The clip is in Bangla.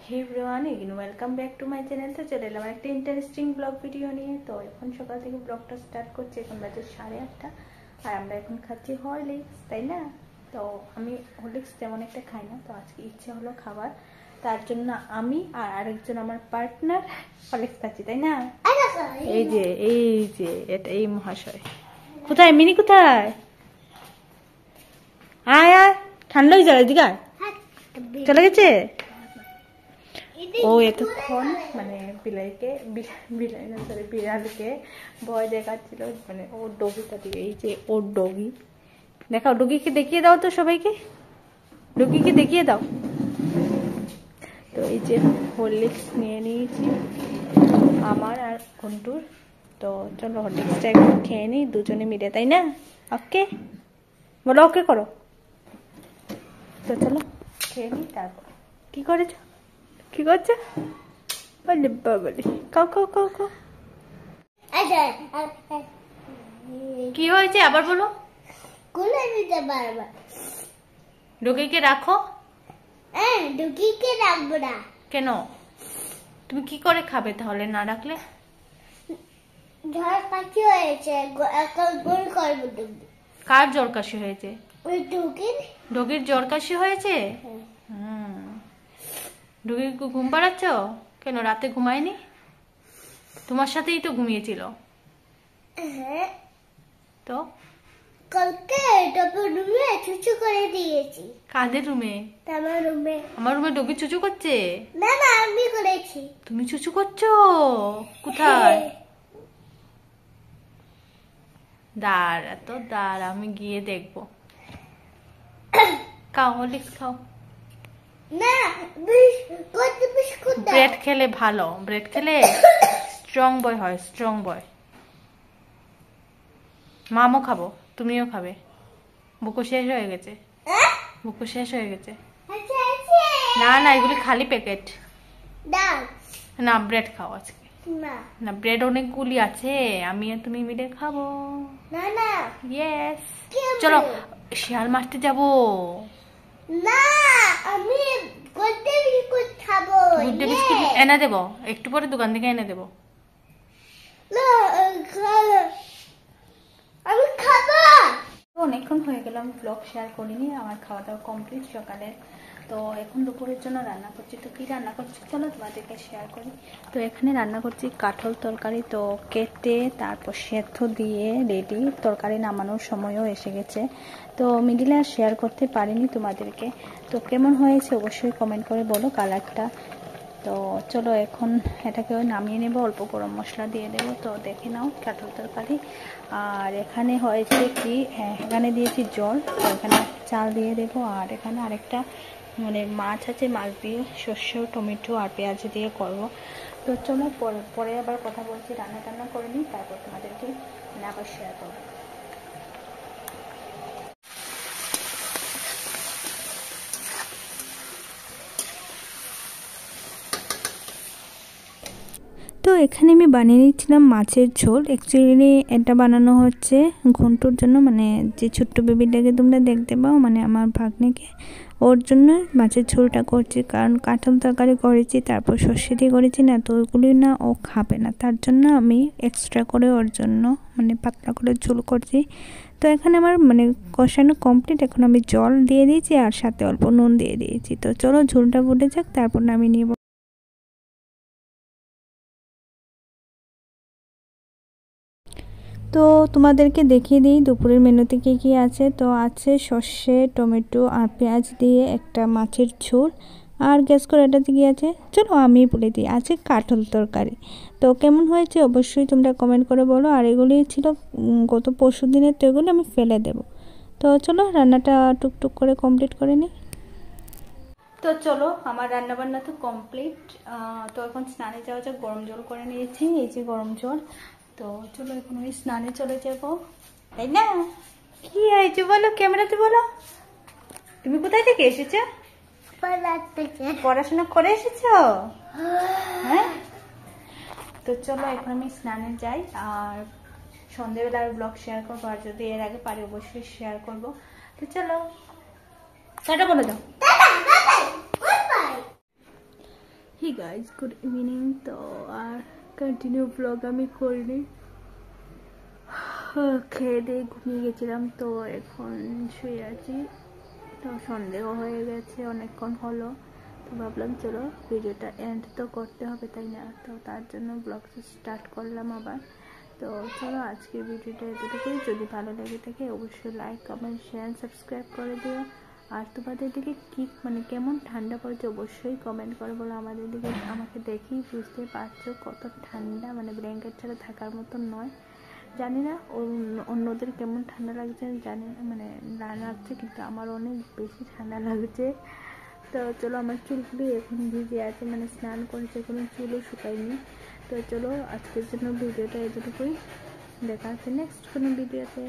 Hey everyone again welcome back to my channel. तो चले एलाम एक इंटरेस्टिंग ब्लग भिडियो निये। तो एखन सकाल थेके ब्लगटा स्टार्ट करछि। एखन बाजे 8:30 और आमरा एखन खाচ্ছি हरलिक्स, ताई ना। तो आमी हरलिक्स तेमन एकटा खाई ना, तो आजके इच्छा हलो खाবার, तार जন্য आमी और आरेकজন আমার पार्टनार हरलिक्स खाচ্ছি, ताई ना। এই যে এটা এই মহাশয় কোথায়, মিনি কোথায়? আয় আয়, ঠান্ডা হয়ে যাবে, এদিকে আয়। চলে গেছে ও এতক্ষণ মানে বিড়ালকে ভয় দেখাচ্ছিল, মানে ওর ডগিটা দিয়ে। এই যে ওর ডগি, দেখাও ডগিকে দেখিয়ে দাও তো সবাইকে, ডগিকে দেখিয়ে দাও। তো এই যে হরলিক্স নিয়ে নিয়েছি আমার আর ঘন্টুর। তো চলো হরলিক্সটা একটু খেয়ে নিই দুজনে মিলে, তাই না? ওকে বলো, ওকে করো। তো চলো খেয়ে নিই, তারপর কি করেছ, কি করছো? বলে বাবলি কাও কাও কাও কাও। কি হয়েছে আবার বলো? কোলে নিতে পারবা। ডগিকে রাখো। ডগিকে রাখবো না। কেন? তুমি কি করে খাবে তাহলে না রাখলে? ঝড় কাশি হয়েছে, এখন গোল করবো ডগি। কার জ্বর কাশি হয়েছে? ওই ডগির। ডগির জ্বর কাশি হয়েছে? ডগিকে ঘুম পাড়াচ্ছ কেন? রাতে ঘুমায়নি? তোমার সাথেই তো ঘুমিয়েছিল। তো কালকে টপের রুমে চুচু করে দিয়েছি। কাদের রুমে? আমার রুমে। আমার রুমে ডগি চুচু করছে? না না, আমি করেছি। তুমি চুচু করছো কোথায়? দাঁড়া তো দাঁড়া, আমি গিয়ে দেখবো। খাও হরলিক্স খাও। না, বিস্কুট দাও। ব্রেড খেলে ভালো, ব্রেড খেলে স্ট্রং বয় হয়, স্ট্রং বয়। মামও খাবো, তুমিও খাবে। বুকু শেষ হয়ে গেছে, বুকু শেষ হয়ে গেছে। না না, এগুলি খালি প্যাকেট। না ব্রেড খাও আজকে। না ব্রেড অনেকগুলি আছে, আমি আর তুমি মিলে খাবো। না না, ইয়েস। চলো শিয়াল মারতে যাবো। না, আমি গুড্ডে বিস্কুট খাবো। গুড্ডে বিস্কুট এনে দেবো, একটু পরে দোকান থেকে এনে দেবো। না, আমি খাবো। অনেকক্ষণ হয়ে গেলাম ব্লগ শেয়ার করিনি, আমার খাওয়া দাওয়া কমপ্লিট সকালে। তো এখন দুপুরের জন্য রান্না করছি। তো কি রান্না করছি চলো তোমাদেরকে শেয়ার করি। তো এখানে রান্না করছি কাঁঠাল তরকারি। তো কেটে তারপর সেদ্ধ দিয়ে রেডি, তরকারি নামানোর সময়ও এসে গেছে। তো মিডিলে আর শেয়ার করতে পারিনি তোমাদেরকে। তো কেমন হয়েছে অবশ্যই কমেন্ট করে বলো কালারটা। তো চলো এখন এটাকেও নামিয়ে নেব, অল্প গরম মশলা দিয়ে দেবো। তো দেখে নাও কাঁঠাল তরকারি। আর এখানে হয়েছে কি, এখানে দিয়েছি জল, তো এখানে চাল দিয়ে দেবো। আর এখানে আরেকটা মানে মাছ আছে, মাছ দিয়ে সর্ষে টমেটো আর পেঁয়াজ দিয়ে করব। তো চলো পরে আবার কথা বলছি, রান্না টান্না করে নিই, তারপর তোমাদেরকে আবার শেয়ার করবো। তো এখানে আমি বানিয়ে নিচ্ছিলাম মাছের ঝোল। অ্যাকচুয়ালি এটা বানানো হচ্ছে ঘন্টুর জন্য, মানে যে ছোট্ট বেবিটাকে তোমরা দেখতে পাও, মানে আমার ভাগ্নেকে, ওর জন্য মাছের ঝোলটা করছি। কারণ কাঁঠাল তরকারি করেছি, তারপর সর্ষে দিয়ে করেছি না, তো ওইগুলি না ও খাবে না, তার জন্য আমি এক্সট্রা করে ওর জন্য মানে পাতলা করে ঝোল করছি। তো এখানে আমার মানে কষানো কমপ্লিট, এখন আমি জল দিয়ে দিয়েছি আর সাথে অল্প নুন দিয়ে দিয়েছি। তো চলো ঝোলটা ফুটে যাক, তারপর নামিয়ে নিব। তো তোমাদেরকে দেখিয়ে দিই দুপুরের মেনুতে কী কী আছে। তো আছে সর্ষে টমেটো আর পেঁয়াজ দিয়ে একটা মাছের ঝোল। আর গ্যাস করে এটাতে কী আছে চলো আমি বলে দিই, আছে কাঁঠাল তরকারি। তো কেমন হয়েছে অবশ্যই তোমরা কমেন্ট করে বলো। আর এগুলি ছিল গত পরশু দিনের, তো এগুলো আমি ফেলে দেবো। তো চলো রান্নাটা টুকটুক করে কমপ্লিট করে নিই। তো চলো আমার রান্নাবান্না তো কমপ্লিট। তো এখন স্নানে যাওয়া যাক, গরম জল করে নিয়েছি, এই যে গরম জল। তো চলো এখন আমি স্নানে চলে যাবো, তাই না? কি হয়েছে বলো, ক্যামেরাতে বলো। তুমি কোথায় থেকে এসেছো? পড়াশোনা করে এসেছো? হ্যাঁ। তো চলো এখন আমি স্নানে যাই, আর সন্ধ্যেবেলা আর ব্লগ শেয়ার করবো, আর যদি এর আগে পারি অবশ্যই শেয়ার করবো। তো চলো টাটা বলে দাও। Hey guys, good evening. তো আর কন্টিনিউ ব্লগ আমি করিনি, খেয়ে দিয়ে ঘুমিয়ে গেছিলাম। তো এখন শুয়ে আছি। তো সন্দেহ হয়ে গেছে, অনেকক্ষণ হলো। তো ভাবলাম চলো ভিডিওটা এন্ড তো করতে হবে, তাই না? তো তার জন্য ব্লগটা স্টার্ট করলাম আবার। তো চলো আজকের ভিডিওটা এতটুকুই। যদি ভালো লেগে থাকে অবশ্যই লাইক, কমেন্ট, শেয়ার, সাবস্ক্রাইব করে দিও। আর তোমাদের দিকে কি মানে কেমন ঠান্ডা পড়েছে অবশ্যই কমেন্ট করে বলো। আমাদের দিকে আমাকে দেখেই বুঝতে পারছো কত ঠান্ডা, মানে ব্ল্যাঙ্কেট ছাড়া থাকার মতন নয়। জানি না অন্যদের কেমন ঠান্ডা লাগছে জানি মানে না লাগছে, কিন্তু আমার অনেক বেশি ঠান্ডা লাগছে। তো চলো, আমার চুলগুলি এখন ভিজে আছে, মানে স্নান করেছে, কোনো চুলও শুকায়নি। তো চলো আজকের জন্য ভিডিওটা এতটুকুই, দেখা হচ্ছে নেক্সট কোনো ভিডিওতে।